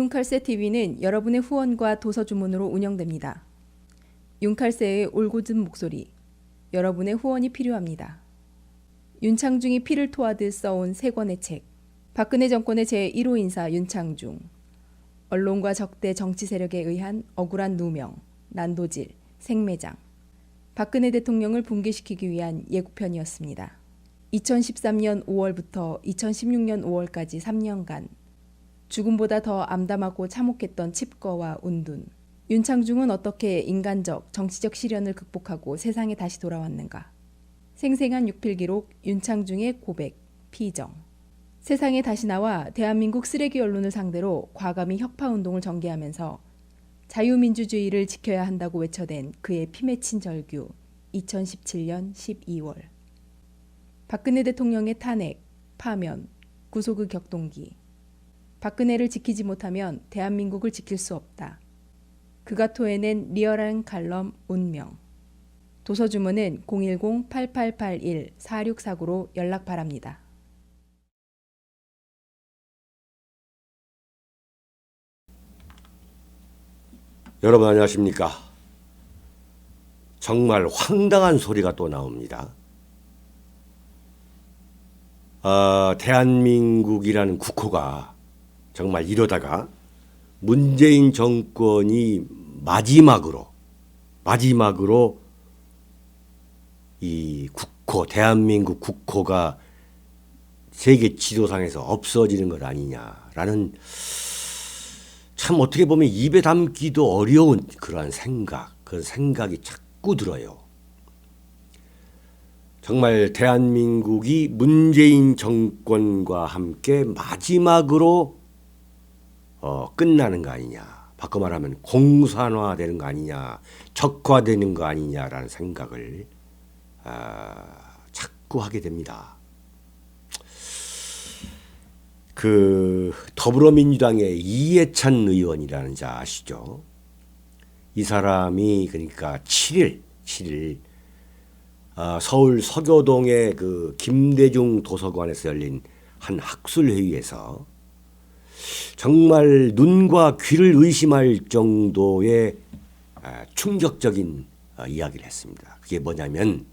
윤칼세 TV는 여러분의 후원과 도서 주문으로 운영됩니다. 윤칼세의 올곧은 목소리, 여러분의 후원이 필요합니다. 윤창중이 피를 토하듯 써온 세 권의 책, 박근혜 정권의 제1호 인사 윤창중, 언론과 적대 정치 세력에 의한 억울한 누명, 난도질, 생매장, 박근혜 대통령을 붕괴시키기 위한 예고편이었습니다. 2013년 5월부터 2016년 5월까지 3년간 죽음보다 더 암담하고 참혹했던 칩거와 운둔. 윤창중은 어떻게 인간적, 정치적 시련을 극복하고 세상에 다시 돌아왔는가. 생생한 육필기록 윤창중의 고백, 피정. 세상에 다시 나와 대한민국 쓰레기 언론을 상대로 과감히 혁파운동을 전개하면서 자유민주주의를 지켜야 한다고 외쳐댄 그의 피 맺힌 절규 2017년 12월. 박근혜 대통령의 탄핵, 파면, 구속의 격동기. 박근혜를 지키지 못하면 대한민국을 지킬 수 없다. 그가 토해낸 리얼한 칼럼 운명. 도서주문은 010-8881-4649로 연락 바랍니다. 여러분 안녕하십니까? 정말 황당한 소리가 또 나옵니다. 대한민국이라는 국호가 정말 이러다가 문재인 정권이 마지막으로 이 국호, 대한민국 국호가 세계 지도상에서 없어지는 것 아니냐라는 참 어떻게 보면 입에 담기도 어려운 그런 생각이 자꾸 들어요. 정말 대한민국이 문재인 정권과 함께 마지막으로 끝나는 거 아니냐. 바꿔 말하면 공산화되는 거 아니냐. 적화되는 거 아니냐라는 생각을 자꾸 하게 됩니다. 그 더불어민주당의 이해찬 의원이라는 자 아시죠? 이 사람이 그러니까 7일 서울 서교동의 그 김대중 도서관에서 열린 한 학술회의에서 정말 눈과 귀를 의심할 정도의 충격적인 이야기를 했습니다. 그게 뭐냐면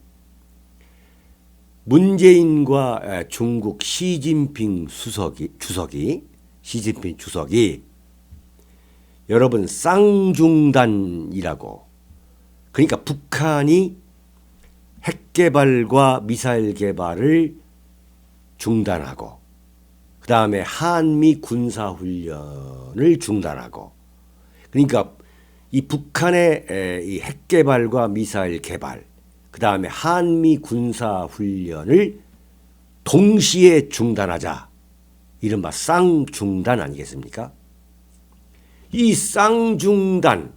문재인과 중국 시진핑 주석이 여러분 쌍중단이라고, 그러니까 북한이 핵 개발과 미사일 개발을 중단하고 그 다음에 한미 군사훈련을 중단하고, 그러니까 이 북한의 이 핵 개발과 미사일 개발, 그 다음에 한미 군사훈련을 동시에 중단하자. 이른바 쌍중단 아니겠습니까? 이 쌍중단,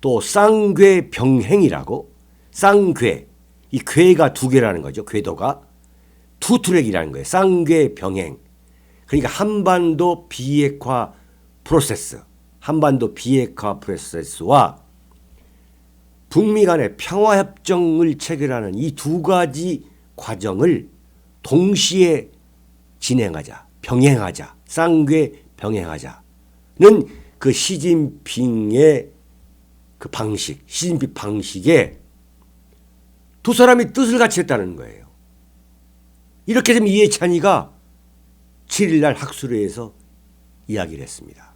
또 쌍궤병행이라고, 쌍궤, 이 궤가 두 개라는 거죠. 궤도가 투트랙이라는 거예요. 쌍궤병행. 그러니까 한반도 비핵화 프로세스와 북미 간의 평화협정을 체결하는 이 두 가지 과정을 동시에 진행하자, 병행하자, 쌍궤병행하자는 그 시진핑의 그 방식, 시진핑 방식에 두 사람이 뜻을 같이 했다는 거예요. 이렇게 되면 이해찬이가 7일날 학술회에서 이야기를 했습니다.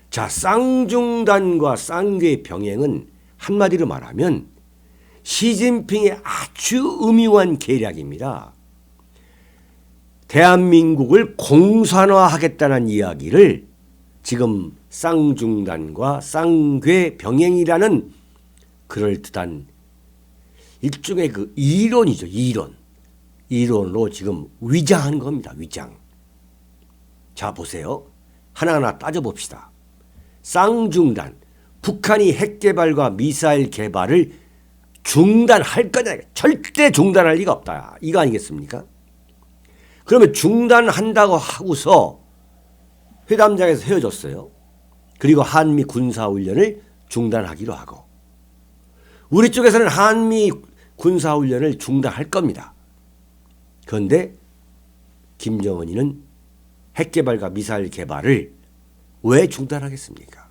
자, 쌍중단과 쌍궤병행은 한마디로 말하면 시진핑의 아주 음흉한 계략입니다. 대한민국을 공산화하겠다는 이야기를 지금 쌍중단과 쌍궤병행이라는 그럴듯한 일종의 그 이론이죠. 이론으로 지금 위장한 겁니다. 위장. 자, 보세요. 하나하나 따져봅시다. 쌍중단, 북한이 핵 개발과 미사일 개발을 중단할 거냐? 절대 중단할 리가 없다. 이거 아니겠습니까? 그러면 중단한다고 하고서 회담장에서 헤어졌어요. 그리고 한미 군사훈련을 중단하기로 하고, 우리 쪽에서는 한미 군사훈련을 중단할 겁니다. 그런데 김정은이는 핵 개발과 미사일 개발을 왜 중단하겠습니까?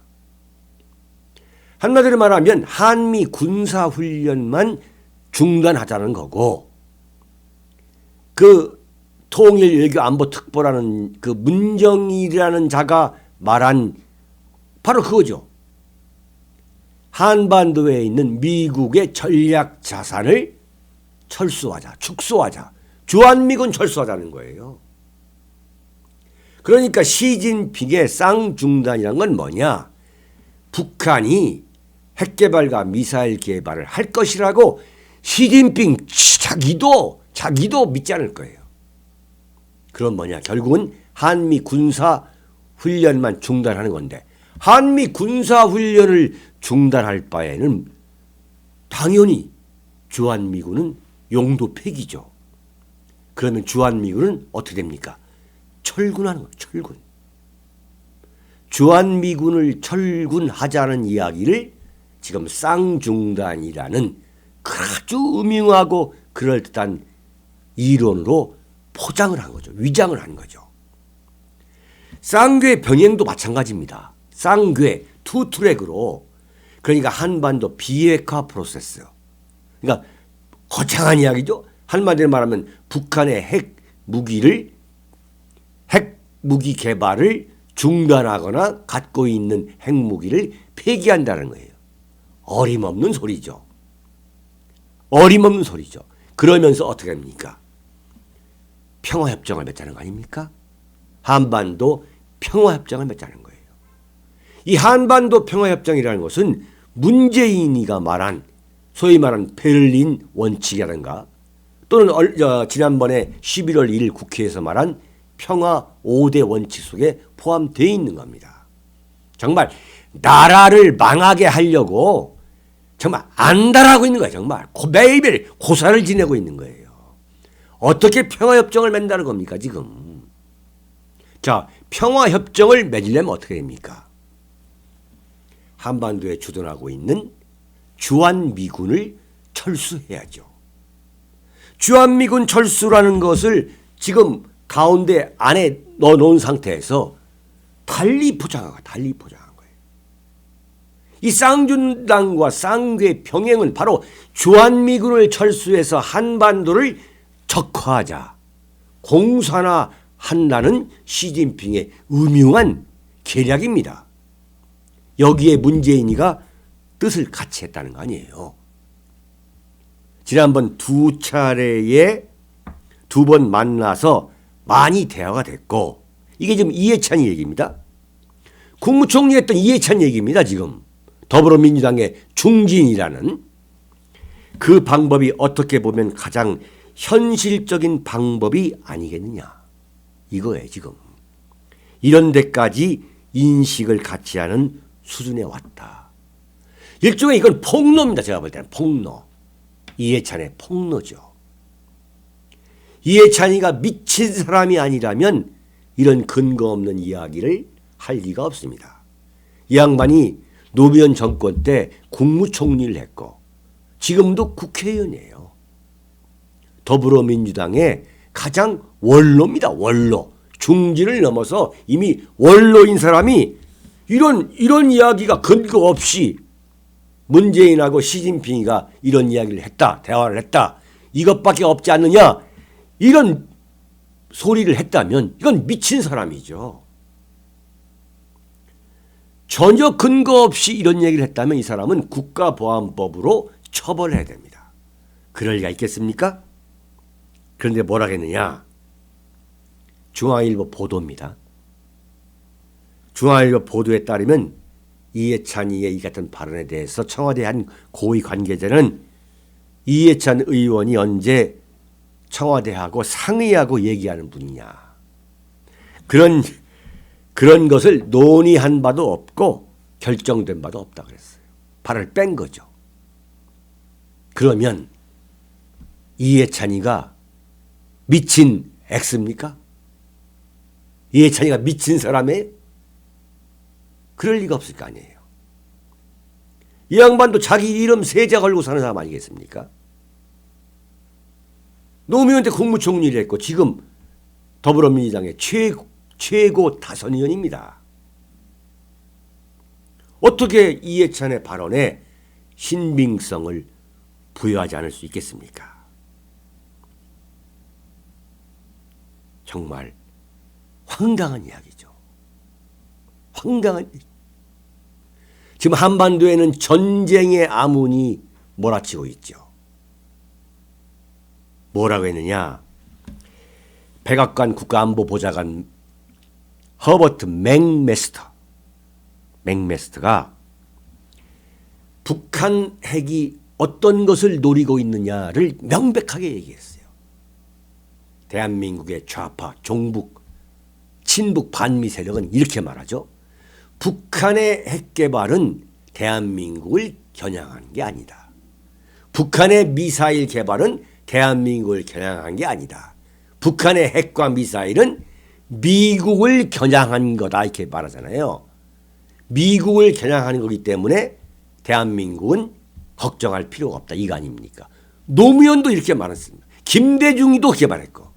한마디로 말하면 한미 군사훈련만 중단하자는 거고, 그 통일 외교 안보 특보라는 그 문정일이라는 자가 말한 바로 그거죠. 한반도에 있는 미국의 전략 자산을 철수하자, 축소하자, 주한미군 철수하자는 거예요. 그러니까 시진핑의 쌍중단이란 건 뭐냐? 북한이 핵개발과 미사일 개발을 할 것이라고 시진핑 자기도 믿지 않을 거예요. 그럼 뭐냐? 결국은 한미 군사 훈련만 중단하는 건데, 한미 군사 훈련을 중단할 바에는 당연히 주한미군은 용도 폐기죠. 그러면 주한미군은 어떻게 됩니까? 철군하는 거예요. 철군. 주한미군을 철군하자는 이야기를 지금 쌍중단이라는 아주 음흉하고 그럴듯한 이론으로 포장을 한 거죠. 위장을 한 거죠. 쌍궤 병행도 마찬가지입니다. 쌍궤 투트랙으로, 그러니까 한반도 비핵화 프로세스. 그러니까 거창한 이야기죠. 한마디로 말하면 북한의 핵 무기 개발을 중단하거나 갖고 있는 핵무기를 폐기한다는 거예요. 어림없는 소리죠. 어림없는 소리죠. 그러면서 어떻게 합니까? 평화협정을 맺자는 거 아닙니까? 한반도 평화협정을 맺자는 거예요. 이 한반도 평화협정이라는 것은 문재인이가 말한 소위 말한 베를린 원칙이라든가, 또는 지난번에 11월 1일 국회에서 말한 평화 5대 원칙 속에 포함되어 있는 겁니다. 정말 나라를 망하게 하려고 정말 안달하고 있는 거예요. 정말 매일매일 고사를 지내고 있는 거예요. 어떻게 평화협정을 맺는다는 겁니까 지금? 자, 평화협정을 맺으려면 어떻게 됩니까? 한반도에 주둔하고 있는 주한미군을 철수해야죠. 주한미군 철수라는 것을 지금 가운데 안에 넣어놓은 상태에서 달리 포장한 거예요. 이 쌍중단과 쌍궤 병행은 바로 주한미군을 철수해서 한반도를 적화하자, 공산화한다는 시진핑의 음흉한 계략입니다. 여기에 문재인이가 뜻을 같이 했다는 거 아니에요. 지난번 두 차례에 두 번 만나서 많이 대화가 됐고, 이게 지금 이해찬 얘기입니다. 국무총리 했던 이해찬 얘기입니다. 지금 더불어민주당의 중진이라는 그 방법이 어떻게 보면 가장 현실적인 방법이 아니겠느냐, 이거예요. 지금 이런 데까지 인식을 같이 하는 수준에 왔다. 일종의 이건 폭로입니다. 제가 볼 때는 폭로. 이해찬의 폭로죠. 이해찬이가 미친 사람이 아니라면 이런 근거 없는 이야기를 할 리가 없습니다. 이 양반이 노무현 정권 때 국무총리를 했고 지금도 국회의원이에요. 더불어민주당의 가장 원로입니다. 원로. 중진을 넘어서 이미 원로인 사람이 이런 이야기가 근거 없이 문재인하고 시진핑이가 이런 이야기를 했다, 대화를 했다, 이것밖에 없지 않느냐, 이런 소리를 했다면 이건 미친 사람이죠. 전혀 근거 없이 이런 얘기를 했다면 이 사람은 국가보안법으로 처벌해야 됩니다. 그럴 리가 있겠습니까? 그런데 뭐라 했느냐? 중앙일보 보도입니다. 중앙일보 보도에 따르면 이해찬이의 이 같은 발언에 대해서 청와대 한 고위 관계자는 이해찬 의원이 언제 청와대하고 상의하고 얘기하는 분이냐, 그런 것을 논의한 바도 없고 결정된 바도 없다 그랬어요. 발을 뺀 거죠. 그러면 이해찬이가 미친 X입니까? 이해찬이가 미친 사람이에요? 그럴 리가 없을 거 아니에요. 이 양반도 자기 이름 세자 걸고 사는 사람 아니겠습니까? 노무현 때 국무총리를 했고 지금 더불어민주당의 최고 다선 의원입니다. 어떻게 이해찬의 발언에 신빙성을 부여하지 않을 수 있겠습니까? 정말 황당한 이야기죠. 황당한. 지금 한반도에는 전쟁의 암운이 몰아치고 있죠. 뭐라고 했느냐? 백악관 국가안보보좌관 허버트 맥메스터가 북한 핵이 어떤 것을 노리고 있느냐를 명백하게 얘기했어요. 대한민국의 좌파, 종북, 친북 반미 세력은 이렇게 말하죠. 북한의 핵 개발은 대한민국을 겨냥한 게 아니다. 북한의 미사일 개발은 대한민국을 겨냥한 게 아니다. 북한의 핵과 미사일은 미국을 겨냥한 거다 이렇게 말하잖아요. 미국을 겨냥하는 거기 때문에 대한민국은 걱정할 필요가 없다 이거 아닙니까? 노무현도 이렇게 말했습니다. 김대중이도 그렇게 말했고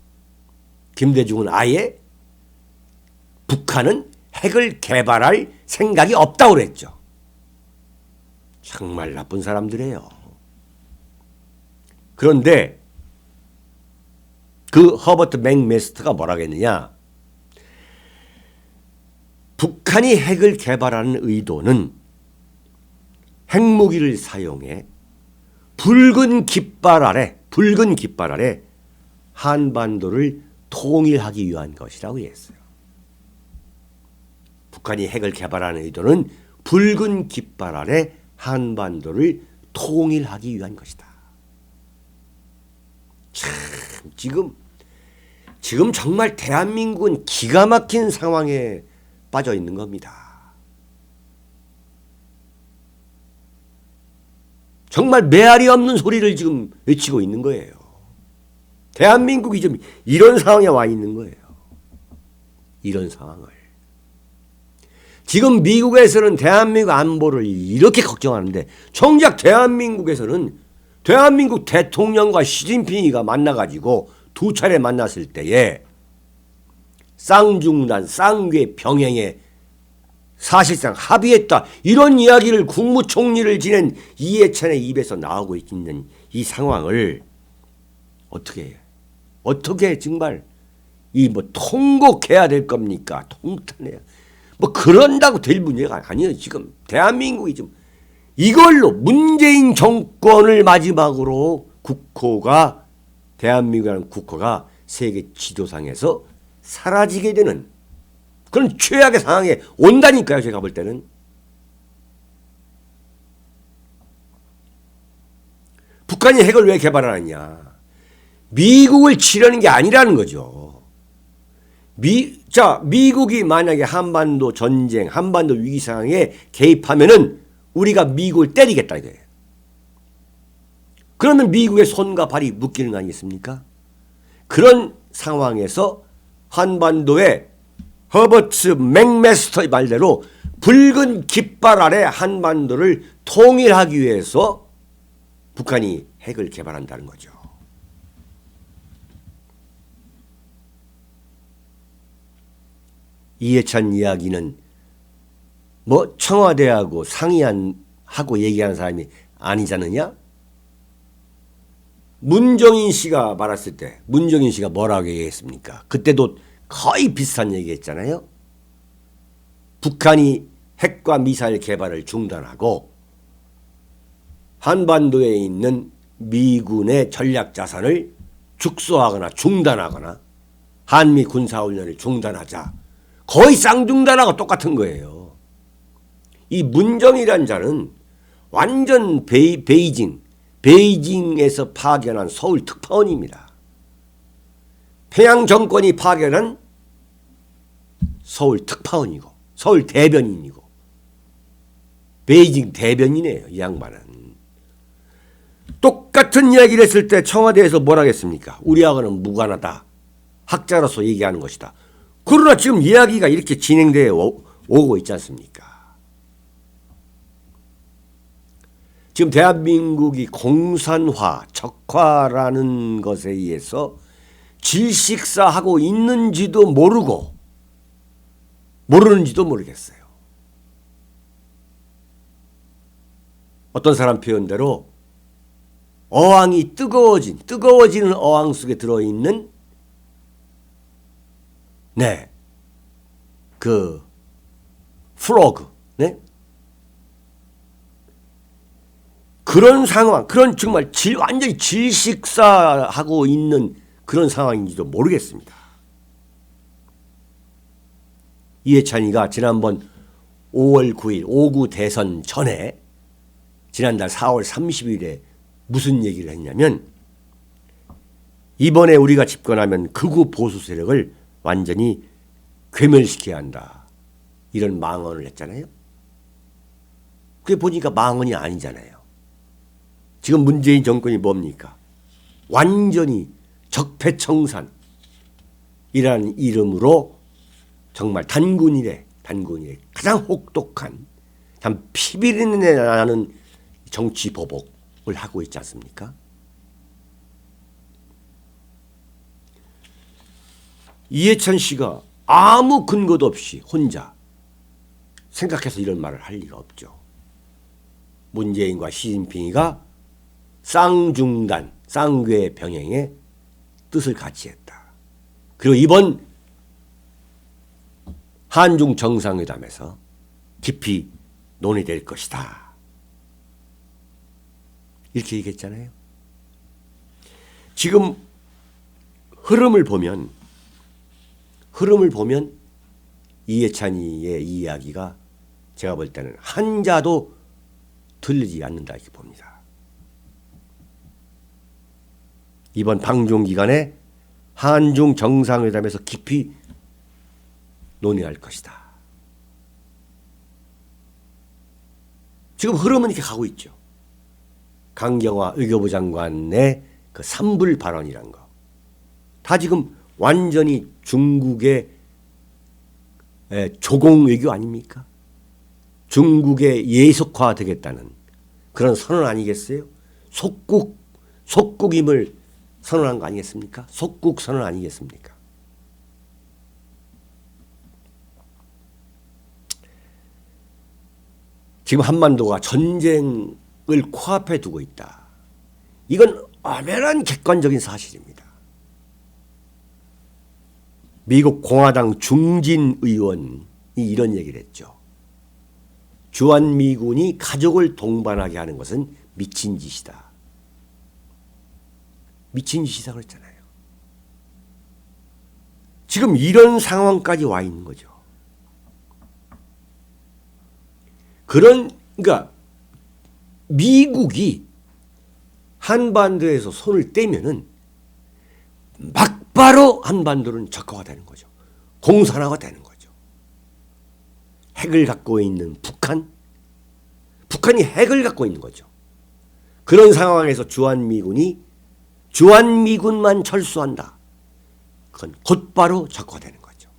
김대중은 아예 북한은 핵을 개발할 생각이 없다고 그랬죠. 정말 나쁜 사람들이에요. 그런데 그 허버트 맥메스터가 뭐라고 했느냐? 북한이 핵을 개발하는 의도는 핵무기를 사용해 붉은 깃발 아래 한반도를 통일하기 위한 것이라고 했어요. 북한이 핵을 개발하는 의도는 붉은 깃발 아래 한반도를 통일하기 위한 것이다. 참 지금 정말 대한민국은 기가 막힌 상황에 빠져 있는 겁니다. 정말 메아리 없는 소리를 지금 외치고 있는 거예요. 대한민국이 좀 이런 상황에 와 있는 거예요. 이런 상황을. 지금 미국에서는 대한민국 안보를 이렇게 걱정하는데 정작 대한민국에서는 대한민국 대통령과 시진핑이가 만나가지고 두 차례 만났을 때에 쌍중단, 쌍궤 병행에 사실상 합의했다. 이런 이야기를 국무총리를 지낸 이해찬의 입에서 나오고 있는 이 상황을 어떻게 정말 이 뭐 통곡해야 될 겁니까? 통탄해야. 뭐 그런다고 될 문제가 아니에요. 지금 대한민국이 좀 이걸로 문재인 정권을 마지막으로 대한민국이라는 국호가 세계 지도상에서 사라지게 되는 그런 최악의 상황에 온다니까요. 제가 볼 때는. 북한이 핵을 왜 개발하느냐. 미국을 치려는 게 아니라는 거죠. 미국이 만약에 한반도 전쟁, 한반도 위기 상황에 개입하면은 우리가 미국을 때리겠다 이거예요. 그러면 미국의 손과 발이 묶이는 거 아니겠습니까? 그런 상황에서 한반도에 허버트 맥메스터의 말대로 붉은 깃발 아래 한반도를 통일하기 위해서 북한이 핵을 개발한다는 거죠. 이해찬 이야기는 뭐 청와대하고 상의하고 얘기한 사람이 아니잖느냐? 문정인 씨가 말했을 때 문정인 씨가 뭐라고 얘기했습니까? 그때도 거의 비슷한 얘기했잖아요. 북한이 핵과 미사일 개발을 중단하고 한반도에 있는 미군의 전략 자산을 축소하거나 중단하거나 한미 군사훈련을 중단하자. 거의 쌍중단하고 똑같은 거예요. 이 문정이라는 자는 완전 베이징에서 파견한 서울 특파원입니다. 평양 정권이 파견한 서울 특파원이고 서울 대변인이고 베이징 대변인이에요. 이 양반은. 똑같은 이야기를 했을 때 청와대에서 뭐라 하겠습니까? 우리하고는 무관하다. 학자로서 얘기하는 것이다. 그러나 지금 이야기가 이렇게 진행되어 오고 있지 않습니까? 지금 대한민국이 공산화, 적화라는 것에 의해서 질식사하고 있는지도 모르는지도 모르겠어요. 어떤 사람 표현대로 어항이 뜨거워지는 어항 속에 들어있는 네, 그 프로그, 네, 그런 상황, 그런 정말 완전히 질식사하고 있는 그런 상황인지도 모르겠습니다. 이해찬이가 지난번 5월 9일 5구 대선 전에 지난달 4월 30일에 무슨 얘기를 했냐면 이번에 우리가 집권하면 극우 보수 세력을 완전히 괴멸시켜야 한다. 이런 망언을 했잖아요. 그게 보니까 망언이 아니잖아요. 지금 문재인 정권이 뭡니까? 완전히 적폐청산이라는 이름으로 정말 단군 이래 가장 혹독한 참 피비린내 나는 정치 보복을 하고 있지 않습니까? 이해찬 씨가 아무 근거도 없이 혼자 생각해서 이런 말을 할 리가 없죠. 문재인과 시진핑이가 쌍중단, 쌍궤 병행의 뜻을 같이 했다. 그리고 이번 한중 정상회담에서 깊이 논의될 것이다. 이렇게 얘기했잖아요. 지금 흐름을 보면 이해찬이의 이야기가 제가 볼 때는 한자도 틀리지 않는다 이렇게 봅니다. 이번 방중 기간에 한중 정상회담에서 깊이 논의할 것이다. 지금 흐름은 이렇게 가고 있죠. 강경화 외교부 장관의 그 산불 발언이란 거. 다 지금 완전히 중국의 조공 외교 아닙니까? 중국에 예속화되겠다는 그런 선언 아니겠어요? 속국임을 선언한 거 아니겠습니까? 속국 선언 아니겠습니까? 지금 한반도가 전쟁을 코앞에 두고 있다. 이건 엄연한 객관적인 사실입니다. 미국 공화당 중진 의원이 이런 얘기를 했죠. 주한미군이 가족을 동반하게 하는 것은 미친 짓이다. 미친 짓이다 그랬잖아요. 지금 이런 상황까지 와 있는 거죠. 그러니까 미국이 한반도에서 손을 떼면은 막바로 한반도는 적화가 되는 거죠. 공산화가 되는 거죠. 핵을 갖고 있는 북한이 핵을 갖고 있는 거죠. 그런 상황에서 주한미군만 철수한다. 그건 곧바로 적화되는 거죠.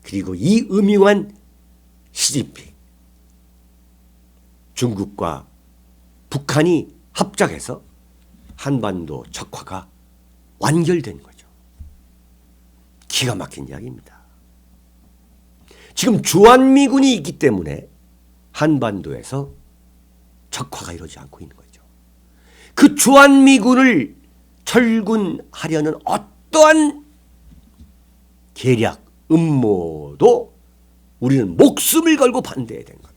그리고 이 음흉한 시진핑, 중국과 북한이 합작해서 한반도 적화가 완결된 거죠. 기가 막힌 이야기입니다. 지금 주한미군이 있기 때문에 한반도에서 적화가 이루어지지 않고 있는 거죠. 그 주한미군을 철군하려는 어떠한 계략, 음모도 우리는 목숨을 걸고 반대해야 되는 겁니다.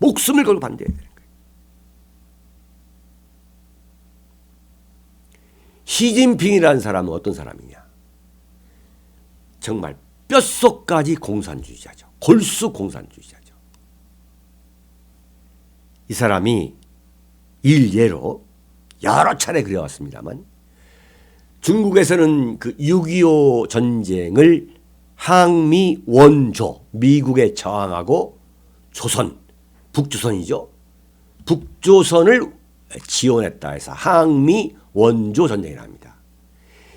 목숨을 걸고 반대해야 되는 거예요. 시진핑이라는 사람은 어떤 사람이냐? 정말 뼛속까지 공산주의자죠. 골수 공산주의자죠. 이 사람이 일례로 여러 차례 그려왔습니다만 중국에서는 그 6.25 전쟁을 항미 원조, 미국에 저항하고 북조선이죠. 북조선을 지원했다 해서 항미 원조 전쟁을 합니다.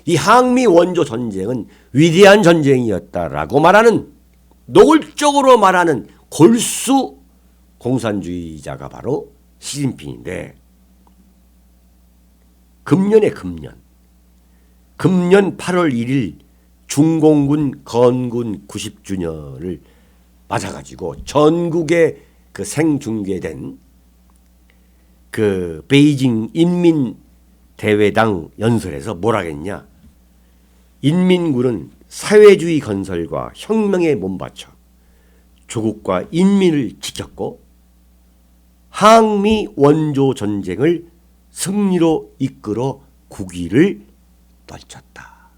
이 항미 원조 전쟁은 위대한 전쟁이었다라고 말하는, 노골적으로 말하는 골수 공산주의자가 바로 시진핑인데, 금년 8월 1일 중공군 건군 90주년을 맞아가지고 전국에 그 생중계된 그 베이징 인민대회당 연설에서 뭐라겠냐? 인민군은 사회주의 건설과 혁명에 몸바쳐 조국과 인민을 지켰고 항미 원조 전쟁을 승리로 이끌어 국위를 떨쳤다.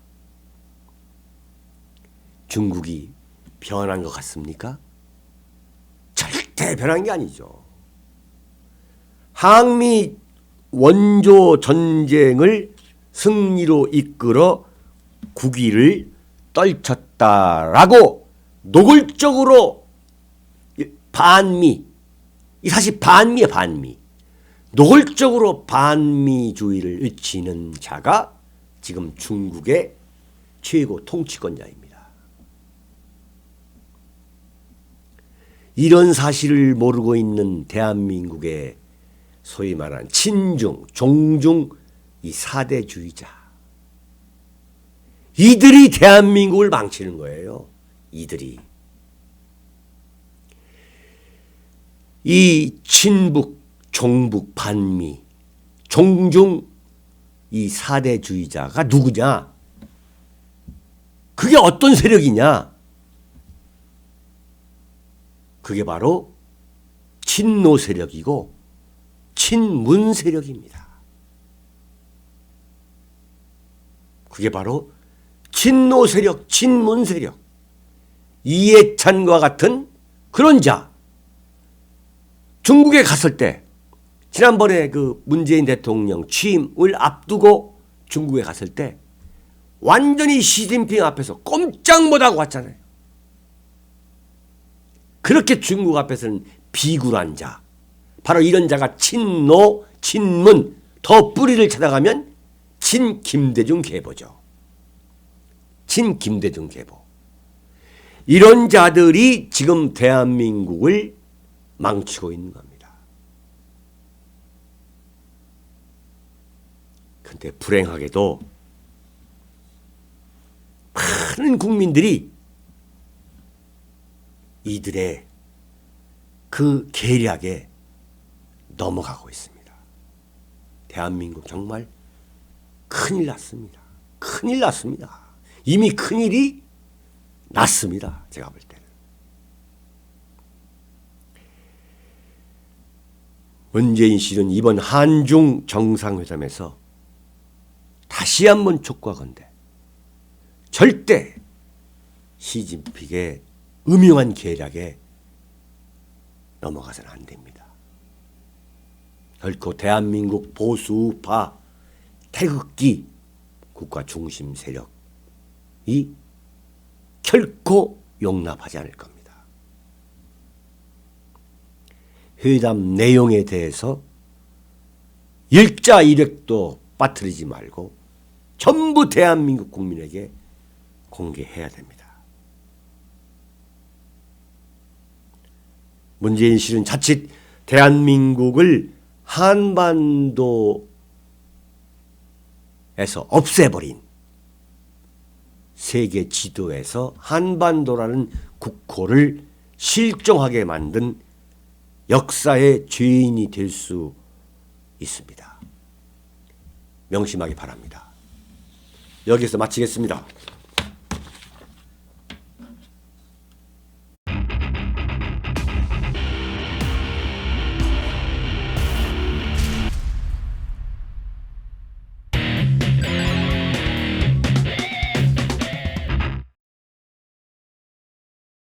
중국이 변한 것 같습니까? 절대 변한 게 아니죠. 항미 원조 전쟁을 승리로 이끌어 국위를 떨쳤다라고 노골적으로 반미, 이 사실 반미야 반미. 노골적으로 반미주의를 외치는 자가 지금 중국의 최고 통치권자입니다. 이런 사실을 모르고 있는 대한민국의 소위 말하는 친중, 종중 이 사대주의자. 이들이 대한민국을 망치는 거예요. 이들이. 이 친북, 종북, 반미, 종중 이 사대주의자가 누구냐? 그게 어떤 세력이냐? 그게 바로 친노 세력이고 친문 세력입니다. 그게 바로 친노 세력, 친문 세력. 이해찬과 같은 그런 자. 중국에 갔을 때 지난번에 그 문재인 대통령 취임을 앞두고 중국에 갔을 때 완전히 시진핑 앞에서 꼼짝 못하고 왔잖아요. 그렇게 중국 앞에서는 비굴한 자, 바로 이런 자가 친노, 친문, 더 뿌리를 찾아가면 친김대중 계보죠. 친김대중 계보. 이런 자들이 지금 대한민국을 망치고 있는 겁니다. 그런데 불행하게도 많은 국민들이 이들의 그 계략에 넘어가고 있습니다. 대한민국 정말 큰일 났습니다. 큰일 났습니다. 이미 큰일이 났습니다. 제가 볼 때는. 문재인 씨는 이번 한중 정상회담에서 다시 한번 촉구하건대 절대 시진핑의 음흉한 계략에 넘어가서는 안 됩니다. 결코 대한민국 보수파 태극기 국가 중심 세력이 결코 용납하지 않을 겁니다. 회담 내용에 대해서 일자일획도 빠뜨리지 말고 전부 대한민국 국민에게 공개해야 됩니다. 문재인 씨는 자칫 대한민국을 한반도에서 없애버린, 세계 지도에서 한반도라는 국호를 실종하게 만든 역사의 죄인이 될 수 있습니다. 명심하기 바랍니다. 여기서 마치겠습니다.